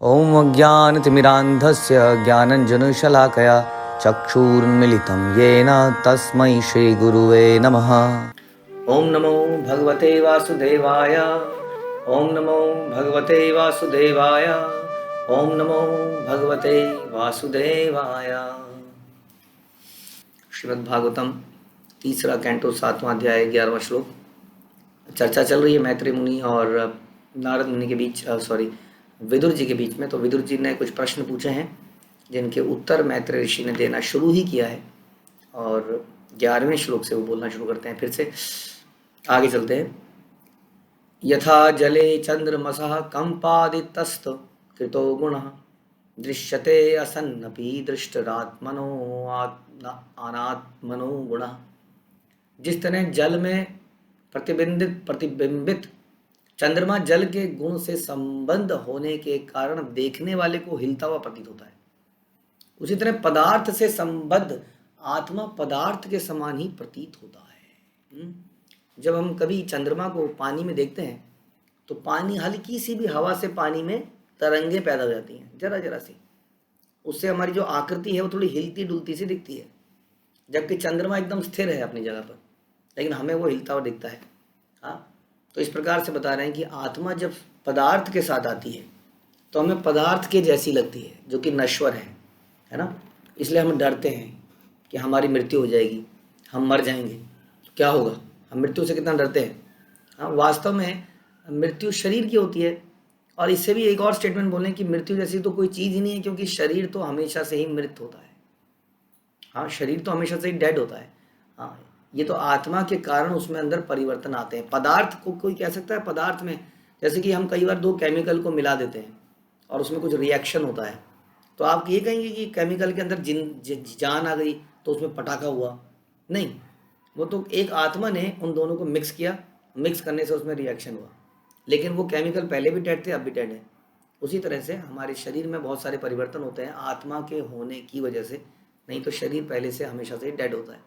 ॐ अज्ञानतिमिरान्धस्य ज्ञानञ्जनशलाकया चक्षुरुन्मिलितं येन तस्मै श्रीगुरुवे नमः। ॐ नमो भगवते वासुदेवाय। ॐ नमो भगवते वासुदेवाय। ॐ नमो भगवते वासुदेवाय। श्रीमद्भागवतम तीसरा कैंटो 7वां अध्याय 11वां श्लोक। चर्चा चल रही है मैत्रेय मुनि और नारद मुनि के बीच, विदुर जी के बीच में। तो विदुर जी ने कुछ प्रश्न पूछे हैं जिनके उत्तर मैत्रेय ऋषि ने देना शुरू ही किया है और 11वें श्लोक से वो बोलना शुरू करते हैं। फिर से आगे चलते हैं। यथा जले चंद्रमसः कंपादितस्त कृतो गुणः दृश्यते असन्नपि दृष्टरात्मनो अनात्मनो गुणः। जिस तरह जल में प्रतिबिंबित चंद्रमा जल के गुण से संबंध होने के कारण देखने वाले को हिलता हुआ प्रतीत होता है, उसी तरह पदार्थ से संबद्ध आत्मा पदार्थ के समान ही प्रतीत होता है। जब हम कभी चंद्रमा को पानी में देखते हैं तो पानी हल्की सी भी हवा से पानी में तरंगे पैदा हो जाती हैं, जरा जरा सी। उससे हमारी जो आकृति है वो थोड़ी हिलती डुलती सी दिखती है, जबकि चंद्रमा एकदम स्थिर है अपनी जगह पर, लेकिन हमें वो हिलता हुआ दिखता है। हाँ, तो इस प्रकार से बता रहे हैं कि आत्मा जब पदार्थ के साथ आती है तो हमें पदार्थ के जैसी लगती है, जो कि नश्वर है ना। इसलिए हम डरते हैं कि हमारी मृत्यु हो जाएगी, हम मर जाएंगे, क्या होगा। हम मृत्यु से कितना डरते हैं। हाँ, वास्तव में मृत्यु शरीर की होती है। और इससे भी एक और स्टेटमेंट बोलें कि मृत्यु जैसी तो कोई चीज़ ही नहीं है, क्योंकि शरीर तो हमेशा से ही मृत होता है। हाँ, शरीर तो हमेशा से ही डेड होता है। हाँ, ये तो आत्मा के कारण उसमें अंदर परिवर्तन आते हैं। पदार्थ को कोई कह सकता है पदार्थ में, जैसे कि हम कई बार दो केमिकल को मिला देते हैं और उसमें कुछ रिएक्शन होता है, तो आप ये कहेंगे कि केमिकल के अंदर जान आ गई तो उसमें पटाखा हुआ। नहीं, वो तो एक आत्मा ने उन दोनों को मिक्स किया, मिक्स करने से उसमें रिएक्शन हुआ। लेकिन वो केमिकल पहले भी डेड थे, अब भी डेड है। उसी तरह से हमारे शरीर में बहुत सारे परिवर्तन होते हैं आत्मा के होने की वजह से, नहीं तो शरीर पहले से हमेशा से डेड होता है।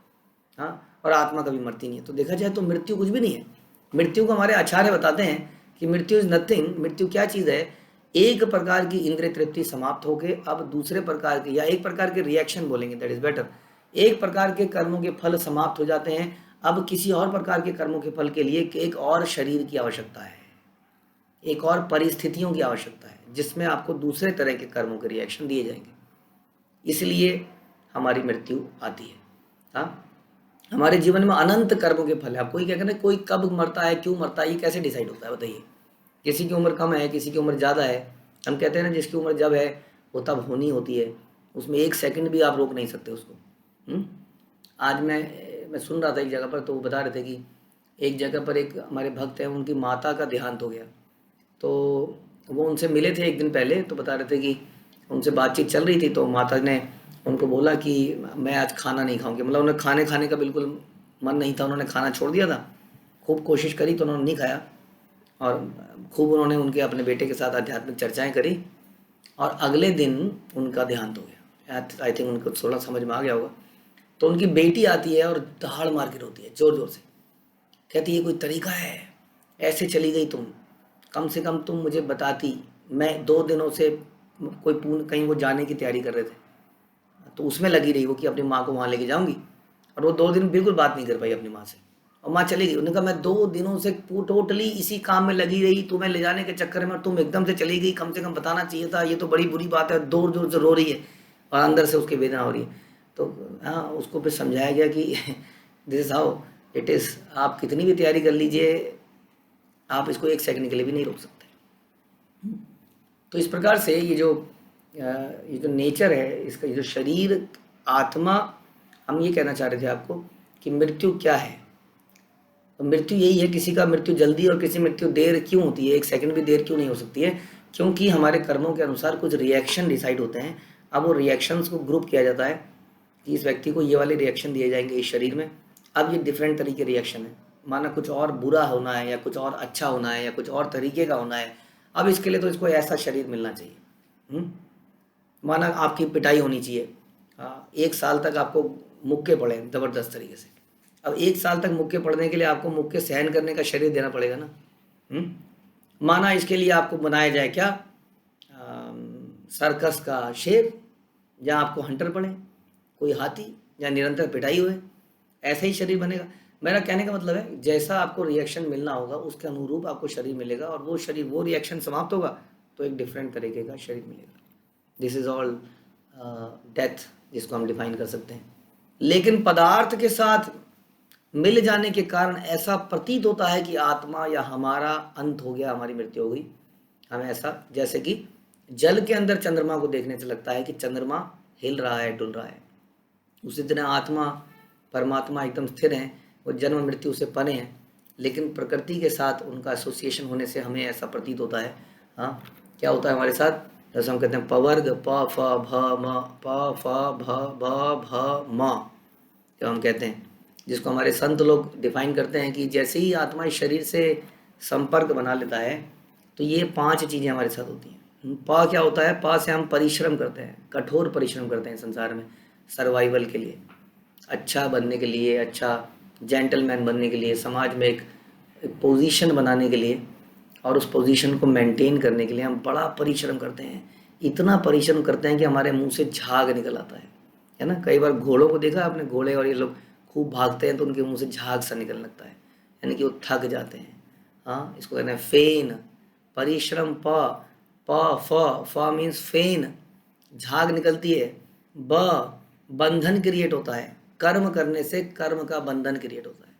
हाँ, और आत्मा कभी मरती नहीं है। तो देखा जाए तो मृत्यु कुछ भी नहीं है। मृत्यु को हमारे आचार्य बताते हैं कि मृत्यु इज नथिंग। मृत्यु क्या चीज़ है, एक प्रकार की इंद्रिय तृप्ति समाप्त होके अब दूसरे प्रकार के, या एक प्रकार के रिएक्शन बोलेंगे, दैट इज बेटर। एक प्रकार के कर्मों के फल समाप्त हो जाते हैं, अब किसी और प्रकार के कर्मों के फल के लिए एक और शरीर की आवश्यकता है, एक और परिस्थितियों की आवश्यकता है, जिसमें आपको दूसरे तरह के कर्मों के रिएक्शन दिए जाएंगे। इसलिए हमारी मृत्यु आती है। हाँ, हमारे जीवन में अनंत कर्मों के फल है। आप कोई क्या कहना, कोई कब मरता है, क्यों मरता है, ये कैसे डिसाइड होता है बताइए। किसी की उम्र कम है, किसी की उम्र ज़्यादा है। हम कहते हैं ना, जिसकी उम्र जब है वो तब होनी होती है, उसमें एक सेकंड भी आप रोक नहीं सकते उसको। आज मैं सुन रहा था एक जगह पर, तो वो बता रहे थे कि एक जगह पर एक हमारे भक्त हैं, उनकी माता का देहांत हो गया। तो वो उनसे मिले थे एक दिन पहले, तो बता रहे थे कि उनसे बातचीत चल रही थी, तो माता ने उनको बोला कि मैं आज खाना नहीं खाऊंगी। मतलब उन्हें खाने का बिल्कुल मन नहीं था, उन्होंने खाना छोड़ दिया था। खूब कोशिश करी तो उन्होंने नहीं खाया, और खूब उन्होंने उनके अपने बेटे के साथ आध्यात्मिक चर्चाएं करी, और अगले दिन उनका देहांत हो गया। आई थिंक उनको थोड़ा समझ में आ गया होगा। तो उनकी बेटी आती है और दहाड़ मार के रोती है ज़ोर ज़ोर से, कहती है कोई तरीका है, ऐसे चली गई तुम, कम से कम तुम मुझे बताती। मैं 2 दिनों से कोई कहीं वो जाने की तैयारी कर रहे थे, तो उसमें लगी रही वो कि अपनी माँ को वहाँ लेके जाऊँगी, और वो 2 दिन बिल्कुल बात नहीं कर पाई अपनी माँ से, और माँ चली गई। उन्होंने कहा मैं 2 दिनों से टोटली इसी काम में लगी रही, तुम्हें ले जाने के चक्कर में, तुम एकदम से चली गई, कम से कम बताना चाहिए था, ये तो बड़ी बुरी बात है। जोर जोर से रो रही है और अंदर से उसकी वेदना हो रही है। तो हाँ, उसको फिर समझाया गया कि this is how it is. आप कितनी भी तैयारी कर लीजिए, आप इसको 1 सेकंड के लिए भी नहीं रोक सकते। तो इस प्रकार से ये जो नेचर है इसका, ये जो शरीर आत्मा, हम ये कहना चाह रहे थे आपको कि मृत्यु क्या है। तो मृत्यु यही है, किसी का मृत्यु जल्दी और किसी मृत्यु देर क्यों होती है, 1 सेकंड भी देर क्यों नहीं हो सकती है, क्योंकि हमारे कर्मों के अनुसार कुछ रिएक्शन डिसाइड होते हैं। अब वो रिएक्शंस को ग्रुप किया जाता है कि इस व्यक्ति को ये वाले रिएक्शन दिए जाएंगे इस शरीर में। अब ये डिफरेंट तरीके रिएक्शन है, माना कुछ और बुरा होना है, या कुछ और अच्छा होना है, या कुछ और तरीके का होना है। अब इसके लिए तो इसको ऐसा शरीर मिलना चाहिए। माना आपकी पिटाई होनी चाहिए, 1 साल तक आपको मुक्के पड़े ज़बरदस्त तरीके से। अब 1 साल तक मुक्के पड़ने के लिए आपको मुक्के सहन करने का शरीर देना पड़ेगा ना। माना इसके लिए आपको बनाया जाए क्या, सर्कस का शेर, जहाँ आपको हंटर पड़े, कोई हाथी, जहाँ निरंतर पिटाई हुए, ऐसा ही शरीर बनेगा। मेरा कहने का मतलब है जैसा आपको रिएक्शन मिलना होगा उसके अनुरूप आपको शरीर मिलेगा, और वो शरीर, वो रिएक्शन समाप्त होगा तो एक डिफरेंट तरीके का शरीर मिलेगा। दिस इज ऑल डेथ, जिसको हम डिफाइन कर सकते हैं। लेकिन पदार्थ के साथ मिल जाने के कारण ऐसा प्रतीत होता है कि आत्मा या हमारा अंत हो गया, हमारी मृत्यु हो गई। हमें ऐसा, जैसे कि जल के अंदर चंद्रमा को देखने से लगता है कि चंद्रमा हिल रहा है, डुल रहा है, उसी तरह आत्मा परमात्मा एकदम स्थिर हैं, वो जन्म मृत्यु से परे हैं, लेकिन प्रकृति के साथ उनका एसोसिएशन होने से हमें ऐसा प्रतीत होता है। हाँ, क्या होता है हमारे साथ, जैसे हम कहते हैं पवर्ग प फ भ म, प फ भ भ भ म, जो हम कहते हैं, जिसको हमारे संत लोग डिफाइन करते हैं कि जैसे ही आत्मा इस शरीर से संपर्क बना लेता है तो ये 5 चीज़ें हमारे साथ होती हैं। प क्या होता है, प से हम परिश्रम करते हैं, कठोर परिश्रम करते हैं संसार में सर्वाइवल के लिए, अच्छा बनने के लिए, अच्छा जेंटलमैन बनने के लिए, समाज में एक पोजीशन बनाने के लिए, और उस पोजीशन को मेंटेन करने के लिए हम बड़ा परिश्रम करते हैं। इतना परिश्रम करते हैं कि हमारे मुंह से झाग निकल आता है ना। कई बार घोड़ों को देखा आपने, घोड़े और ये लोग खूब भागते हैं तो उनके मुंह से झाग सा निकलने लगता है, यानी कि वो थक जाते हैं। हाँ, इसको कहते हैं फेन, परिश्रम प, फ मीन्स फेन, झाग निकलती है। ब, बंधन क्रिएट होता है, कर्म करने से कर्म का बंधन क्रिएट होता है,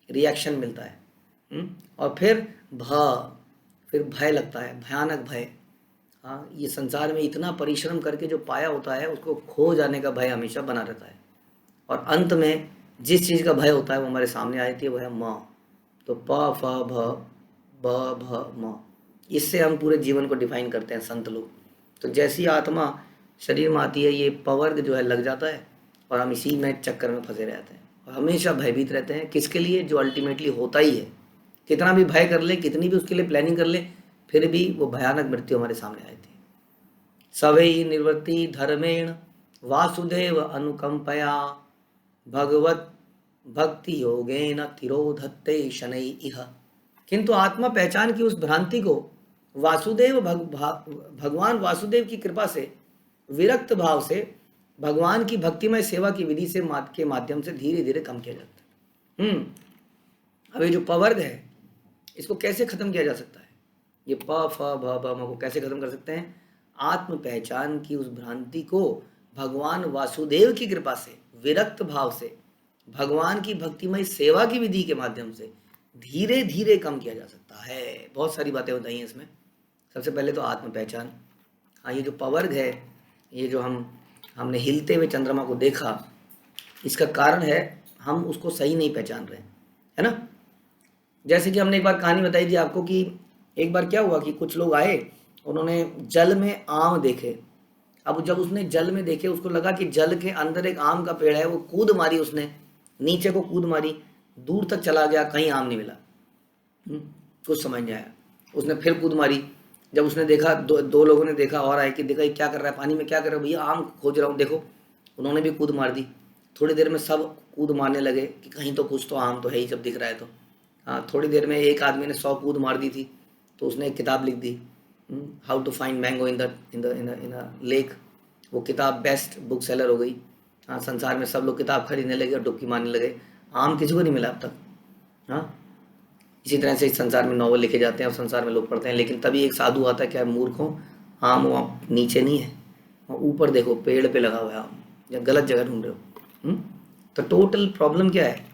रिएक्शन मिलता है। और फिर भ, फिर भय लगता है, भयानक भय। हाँ, ये संसार में इतना परिश्रम करके जो पाया होता है उसको खो जाने का भय हमेशा बना रहता है, और अंत में जिस चीज़ का भय होता है वो हमारे सामने आ जाती है, वो है म। तो प फ भ ब भ म, इससे हम पूरे जीवन को डिफाइन करते हैं संत लोग। तो जैसी आत्मा शरीर में आती है ये पवर्ग जो है लग जाता है, और हम इसी में चक्कर में फंसे रहते हैं और हमेशा भयभीत रहते हैं। किसके लिए? जो अल्टीमेटली होता ही है। कितना भी भय कर ले, कितनी भी उसके लिए प्लानिंग कर ले, फिर भी वो भयानक मृत्यु हमारे सामने आई थी। सवै निवृत्ति धर्मेण वासुदेव अनुकंपया भगवत भक्ति योगेन तिरोधत्ते शनै इह। किंतु आत्मा पहचान की उस भ्रांति को वासुदेव भगवान वासुदेव की कृपा से, विरक्त भाव से, भगवान की भक्तिमय सेवा की विधि से के माध्यम से धीरे धीरे कम किया जाता है। अब ये जो पवर्ग है इसको कैसे खत्म किया जा सकता है? ये प फ भ भ म को कैसे खत्म कर सकते हैं? आत्म पहचान की उस भ्रांति को भगवान वासुदेव की कृपा से, विरक्त भाव से, भगवान की भक्तिमय सेवा की विधि के माध्यम से धीरे धीरे कम किया जा सकता है। बहुत सारी बातें बताई हैं इसमें। सबसे पहले तो आत्म पहचान। हाँ, ये जो पवर्ग है, ये जो हमने हिलते हुए चंद्रमा को देखा, इसका कारण है हम उसको सही नहीं पहचान रहे, है ना। जैसे कि हमने एक बार कहानी बताई थी आपको कि एक बार क्या हुआ कि कुछ लोग आए, उन्होंने जल में आम देखे। अब जब उसने जल में देखे, उसको लगा कि जल के अंदर एक आम का पेड़ है, वो कूद मारी, उसने नीचे को कूद मारी, दूर तक चला गया, कहीं आम नहीं मिला। कुछ समझ नहीं आया। उसने फिर कूद मारी, जब उसने देखा, दो लोगों ने देखा और आए कि देखा ये क्या कर रहा है, पानी में क्या कर रहा है भैया, आम खोज रहा हूँ देखो। उन्होंने भी कूद मार दी। थोड़ी देर में सब कूद मारने लगे कि कहीं तो कुछ तो आम तो है ही, जब दिख रहा है तो। हाँ, थोड़ी देर में एक आदमी ने 100 कूद मार दी थी, तो उसने एक किताब लिख दी, how to find mango in the lake. वो किताब बेस्ट बुक सेलर हो गई। हाँ, संसार में सब लोग किताब खरीदने लगे और डुबकी मारने लगे। आम किसी को नहीं मिला अब तक। हाँ, इसी तरह से इस संसार में नॉवल लिखे जाते हैं और संसार में लोग पढ़ते हैं, लेकिन तभी एक साधु आता है, क्या मूर्खों, आम वहाँ नीचे नहीं है, वहाँ ऊपर देखो, पेड़ पे लगा हुआ है आम, या गलत जगह ढूंढ रहे हो। तो टोटल प्रॉब्लम क्या है?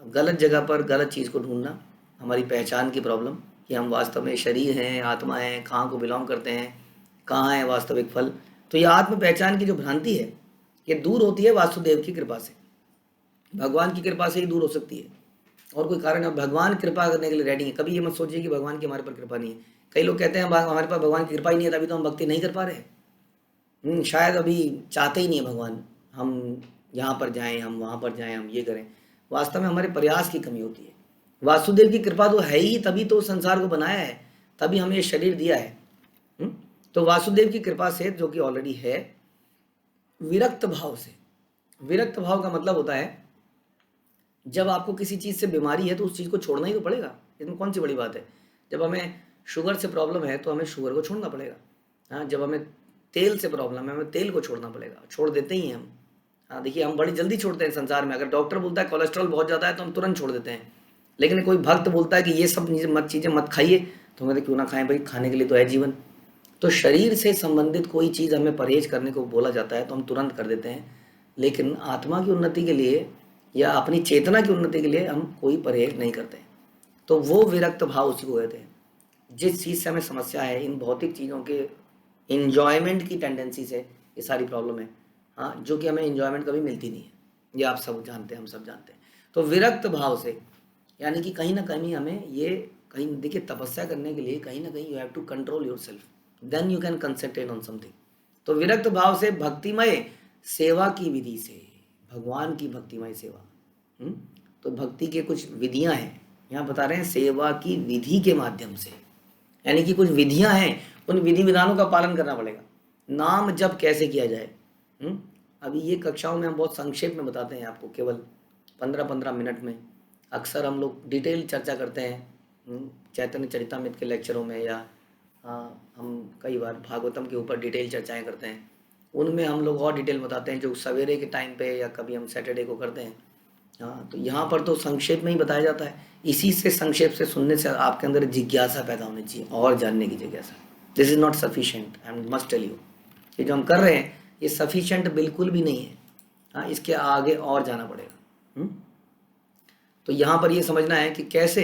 गलत जगह पर गलत चीज़ को ढूंढना, हमारी पहचान की प्रॉब्लम, कि हम वास्तव में शरीर हैं, आत्मा हैं, कहाँ को बिलोंग करते हैं, कहाँ है वास्तविक फल। तो ये आत्म पहचान की जो भ्रांति है, ये दूर होती है वासुदेव की कृपा से, भगवान की कृपा से ही दूर हो सकती है, और कोई कारण है। भगवान कृपा करने के लिए रेडी है। कभी ये मत सोचिए कि भगवान की हमारे पर कृपा नहीं है। कई लोग कहते हैं हमारे पास भगवान की कृपा ही नहीं है, तभी तो हम भक्ति नहीं कर पा रहे। शायद अभी चाहते ही नहीं है भगवान हम यहाँ पर जाएं, हम वहाँ पर जाएं, हम ये करें। वास्तव में हमारे प्रयास की कमी होती है। वासुदेव की कृपा तो है ही, तभी तो संसार को बनाया है, तभी हमें ये शरीर दिया है। तो वासुदेव की कृपा से, जो कि ऑलरेडी है, विरक्त भाव से। विरक्त भाव का मतलब होता है जब आपको किसी चीज़ से बीमारी है तो उस चीज़ को छोड़ना ही तो पड़ेगा। इसमें कौन सी बड़ी बात है? जब हमें शुगर से प्रॉब्लम है तो हमें शुगर को छोड़ना पड़ेगा। हाँ, जब हमें तेल से प्रॉब्लम है, हमें तेल को छोड़ना पड़ेगा, छोड़ देते ही हैं हम। हाँ देखिए, हम बड़ी जल्दी छोड़ते हैं संसार में। अगर डॉक्टर बोलता है कोलेस्ट्रॉल बहुत ज़्यादा है तो हम तुरंत छोड़ देते हैं, लेकिन कोई भक्त बोलता है कि ये सब चीज़ें मत खाइए, तो हम कहते क्यों ना खाएं भाई, खाने के लिए तो है जीवन। तो शरीर से संबंधित कोई चीज़ हमें परहेज करने को बोला जाता है तो हम तुरंत कर देते हैं, लेकिन आत्मा की उन्नति के लिए या अपनी चेतना की उन्नति के लिए हम कोई परहेज नहीं करते। तो वो विरक्त भाव उसी को कहते हैं। जिस चीज़ से हमें समस्या है, इन भौतिक चीज़ों के इंजॉयमेंट की टेंडेंसी से ये सारी प्रॉब्लम है। हाँ, जो कि हमें इंजॉयमेंट कभी मिलती नहीं है, ये आप सब जानते हैं, हम सब जानते हैं। तो विरक्त भाव से यानी कि कहीं ना कहीं हमें ये, कहीं देखिए तपस्या करने के लिए कहीं ना कहीं you have to control yourself, then you can concentrate on something. तो विरक्त भाव से भक्तिमय सेवा की विधि से, भगवान की भक्तिमय सेवा। तो भक्ति के कुछ विधियां हैं, यहाँ बता रहे हैं सेवा की विधि के माध्यम से, यानी कि कुछ विधियां हैं, उन विधि विधानों का पालन करना पड़ेगा। नाम जप कैसे किया जाए, अभी ये कक्षाओं में हम बहुत संक्षेप में बताते हैं आपको, केवल 15-15 मिनट में। अक्सर हम लोग डिटेल चर्चा करते हैं चैतन्य चरितामृत के लेक्चरों में, या हम कई बार भागवतम के ऊपर डिटेल चर्चाएं करते हैं, उनमें हम लोग और डिटेल बताते हैं, जो सवेरे के टाइम पे या कभी हम सैटरडे को करते हैं। हाँ, तो यहाँ पर तो संक्षेप में ही बताया जाता है। इसी से संक्षेप से सुनने से आपके अंदर जिज्ञासा पैदा होनी चाहिए, और जानने की जिज्ञासा। This is not sufficient, I must tell you, ये जो हम कर रहे हैं ये सफिशिएंट बिल्कुल भी नहीं है। हाँ, इसके आगे और जाना पड़ेगा। तो यहाँ पर ये समझना है कि कैसे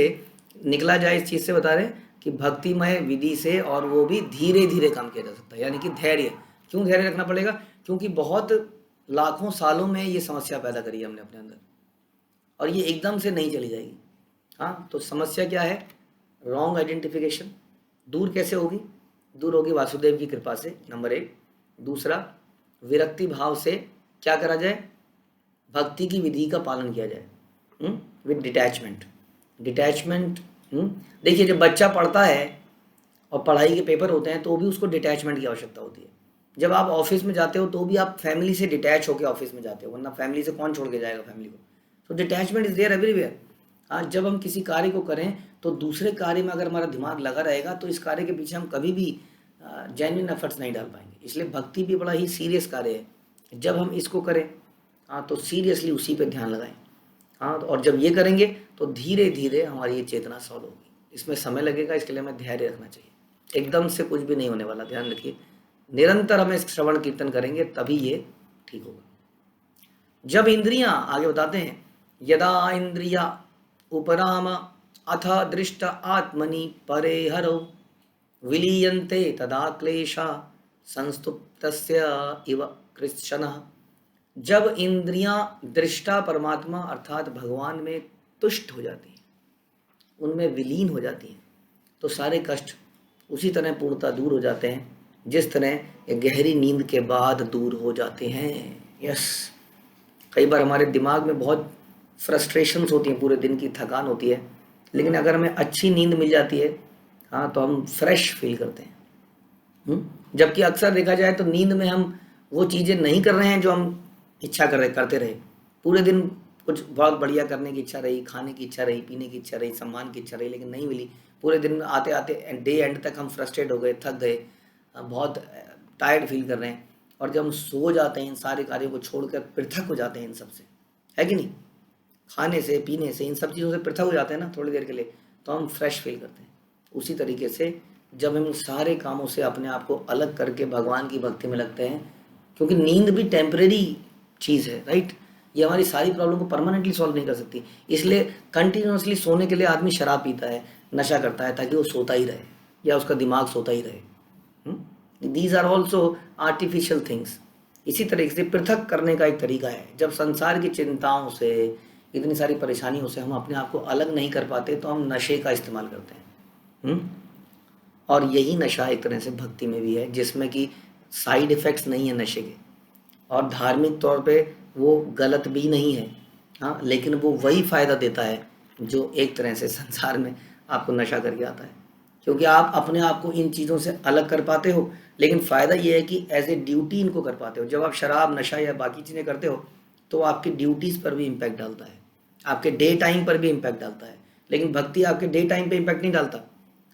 निकला जाए इस चीज़ से। बता रहे हैं कि भक्तिमय विधि से, और वो भी धीरे धीरे काम किया जा सकता है, यानी कि धैर्य। क्यों धैर्य रखना पड़ेगा? क्योंकि बहुत लाखों सालों में ये समस्या पैदा करी है हमने अपने अंदर, और ये एकदम से नहीं चली जाएगी। हाँ, तो समस्या क्या है? Wrong identification. दूर कैसे होगी? दूर होगी वासुदेव की कृपा से, नंबर 1। दूसरा, विरक्ति भाव से क्या करा जाए? भक्ति की विधि का पालन किया जाए विद डिटैचमेंट। डिटैचमेंट, देखिए जब बच्चा पढ़ता है और पढ़ाई के पेपर होते हैं तो भी उसको डिटैचमेंट की आवश्यकता होती है। जब आप ऑफिस में जाते हो तो भी आप फैमिली से डिटैच होकर ऑफिस में जाते हो, वरना फैमिली से कौन छोड़ के जाएगा फैमिली को। तो डिटैचमेंट इज देयर एवरीवेयर। हाँ, जब हम किसी कार्य को करें तो दूसरे कार्य में अगर हमारा दिमाग लगा रहेगा तो इस कार्य के पीछे हम कभी भी जेन्युइन एफर्ट्स नहीं डाल पाएंगे। इसलिए भक्ति भी बड़ा ही सीरियस कार्य है। जब हम इसको करें तो सीरियसली उसी पे ध्यान लगाएं। और जब ये करेंगे तो धीरे धीरे हमारी ये चेतना सॉल्व होगी। इसमें समय लगेगा, इसके लिए हमें धैर्य रखना चाहिए। एकदम से कुछ भी नहीं होने वाला, ध्यान रखिए। निरंतर हमें श्रवण कीर्तन करेंगे तभी ये ठीक होगा। जब इंद्रियां, आगे बताते हैं, यदा इंद्रिया उपराम अथ दृष्ट आत्मनि परे हरो विलीयन्ते तदा क्लेशा संस्तुप्तस्य इव कृच्छनः। जब इंद्रियां दृष्टा परमात्मा अर्थात भगवान में तुष्ट हो जाती हैं, उनमें विलीन हो जाती हैं, तो सारे कष्ट उसी तरह पूर्णतः दूर हो जाते हैं जिस तरह गहरी नींद के बाद दूर हो जाते हैं। यस, कई बार हमारे दिमाग में बहुत फ्रस्ट्रेशंस होती हैं, पूरे दिन की थकान होती है, लेकिन अगर हमें अच्छी नींद मिल जाती है तो हम फ्रेश फील करते हैं। जबकि अक्सर देखा जाए तो नींद में हम वो चीज़ें नहीं कर रहे हैं जो हम इच्छा करते रहे। पूरे दिन कुछ बहुत बढ़िया करने की इच्छा रही, खाने की इच्छा रही, पीने की इच्छा रही, सम्मान की इच्छा रही, लेकिन नहीं मिली। पूरे दिन आते आते डे एंड तक हम फ्रस्ट्रेट हो गए, थक गए, बहुत टायर्ड फील कर रहे हैं। और जब हम सो जाते हैं, इन सारे कार्यों को छोड़कर पृथक हो जाते हैं इन सब से, है कि नहीं, खाने से, पीने से, इन सब चीज़ों से पृथक हो जाते हैं ना थोड़ी देर के लिए, तो हम फ्रेश फील करते हैं। उसी तरीके से जब हम सारे कामों से अपने आप को अलग करके भगवान की भक्ति में लगते हैं, क्योंकि नींद भी टेम्परेरी चीज़ है, राइट। ये हमारी सारी प्रॉब्लम को परमानेंटली सॉल्व नहीं कर सकती। इसलिए कंटिन्यूसली सोने के लिए आदमी शराब पीता है, नशा करता है, ताकि वो सोता ही रहे या उसका दिमाग सोता ही रहे। These are also artificial things. इसी तरीके से पृथक करने का एक तरीका है। जब संसार की चिंताओं से, इतनी सारी परेशानियों से हम अपने आप को अलग नहीं कर पाते तो हम नशे का इस्तेमाल करते हैं। और यही नशा एक तरह से भक्ति में भी है, जिसमें कि साइड इफ़ेक्ट्स नहीं है नशे के, और धार्मिक तौर पे वो गलत भी नहीं है। हाँ, लेकिन वो वही फ़ायदा देता है जो एक तरह से संसार में आपको नशा करके आता है, क्योंकि आप अपने आप को इन चीज़ों से अलग कर पाते हो। लेकिन फ़ायदा ये है कि एज ए ड्यूटी इनको कर पाते हो। जब आप शराब, नशा या बाकी चीज़ें करते हो तो आपकी ड्यूटीज़ पर भी इम्पैक्ट डालता है, आपके डे टाइम पर भी इम्पैक्ट डालता है। लेकिन भक्ति आपके डे टाइम पे इम्पैक्ट नहीं डालता।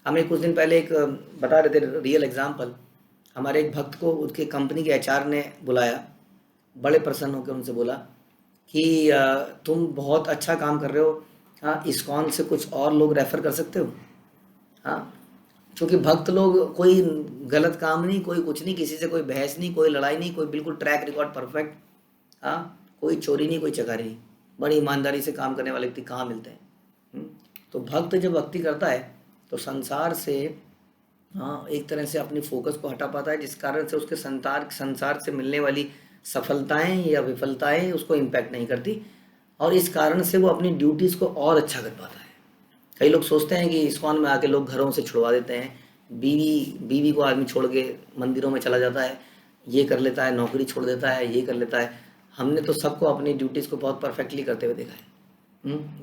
हमें कुछ दिन पहले एक बता रहे थे रियल एग्जाम्पल। हमारे एक भक्त को उसके कंपनी के एचआर ने बुलाया, बड़े प्रसन्न होकर उनसे बोला कि तुम बहुत अच्छा काम कर रहे हो, हाँ इस्कॉन से कुछ और लोग रेफर कर सकते हो। हाँ, क्योंकि भक्त लोग कोई गलत काम नहीं, कोई कुछ नहीं, किसी से कोई बहस नहीं, कोई लड़ाई नहीं, कोई बिल्कुल ट्रैक रिकॉर्ड परफेक्ट। हाँ, कोई चोरी नहीं, कोई चकारी नहीं, बड़ी ईमानदारी से काम करने वाले व्यक्ति कहाँ मिलते हैं। हम्म, तो भक्त जब भक्ति करता है तो संसार से, हाँ, एक तरह से अपनी फोकस को हटा पाता है, जिस कारण से उसके संसार से मिलने वाली सफलताएं या विफलताएं उसको इम्पैक्ट नहीं करती, और इस कारण से वो अपनी ड्यूटीज़ को और अच्छा कर पाता है। कई लोग सोचते हैं कि इस्कॉन में आके लोग घरों से छुड़वा देते हैं, बीवी बीवी को आदमी छोड़ के मंदिरों में चला जाता है, ये कर लेता है, नौकरी छोड़ देता है, ये कर लेता है। हमने तो सबको अपनी ड्यूटीज़ को बहुत परफेक्टली करते हुए देखा है।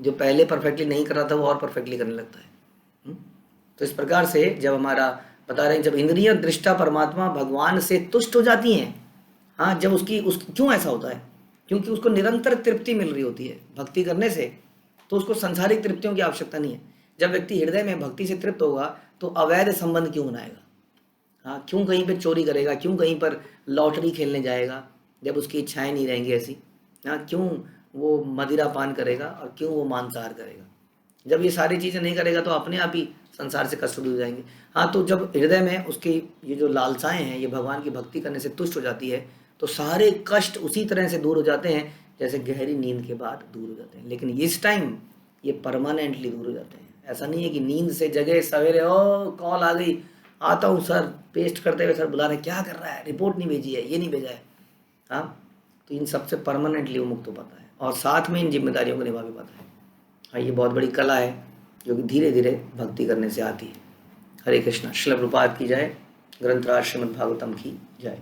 जो पहले परफेक्टली नहीं कर रहा था वो और परफेक्टली करने लगता है। हम्म, तो इस प्रकार से जब हमारा, बता रहे हैं, जब इंद्रिय दृष्टा परमात्मा भगवान से तुष्ट हो जाती हैं, हाँ, जब उसकी क्यों ऐसा होता है, क्योंकि उसको निरंतर तृप्ति मिल रही होती है भक्ति करने से, तो उसको सांसारिक तृप्तियों की आवश्यकता नहीं है। जब व्यक्ति हृदय में भक्ति से तृप्त होगा तो अवैध संबंध क्यों बनाएगा, हाँ, क्यों कहीं पे चोरी करेगा, क्यों कहीं पर लॉटरी खेलने जाएगा जब उसकी इच्छाएं नहीं रहेंगी ऐसी, हाँ, क्यों वो मदिरा पान करेगा और क्यों वो मांसाहार करेगा। जब ये सारी चीज़ें नहीं करेगा तो अपने आप ही संसार से कष्ट दूर हो जाएंगे। हाँ, तो जब हृदय में उसकी ये जो लालसाएं हैं ये भगवान की भक्ति करने से तुष्ट हो जाती है तो सारे कष्ट उसी तरह से दूर हो जाते हैं जैसे गहरी नींद के बाद दूर हो जाते हैं। लेकिन इस टाइम ये परमानेंटली दूर हो जाते हैं। ऐसा नहीं है कि नींद से जगह सवेरे ओ कॉल आ गई, आता हूँ सर, पेस्ट करते हुए सर बुला रहे, क्या कर रहा है, रिपोर्ट नहीं भेजी है, ये नहीं भेजा है। हाँ, तो इन सबसे परमानेंटली वो मुक्त हो पाता है और साथ में इन जिम्मेदारियों को निभा भी पाता है। हाँ, ये बहुत बड़ी कला है जो कि धीरे धीरे भक्ति करने से आती है। हरे कृष्णा। श्रील प्रभुपाद की जय। ग्रंथराज श्रीमद् भागवतम की जय।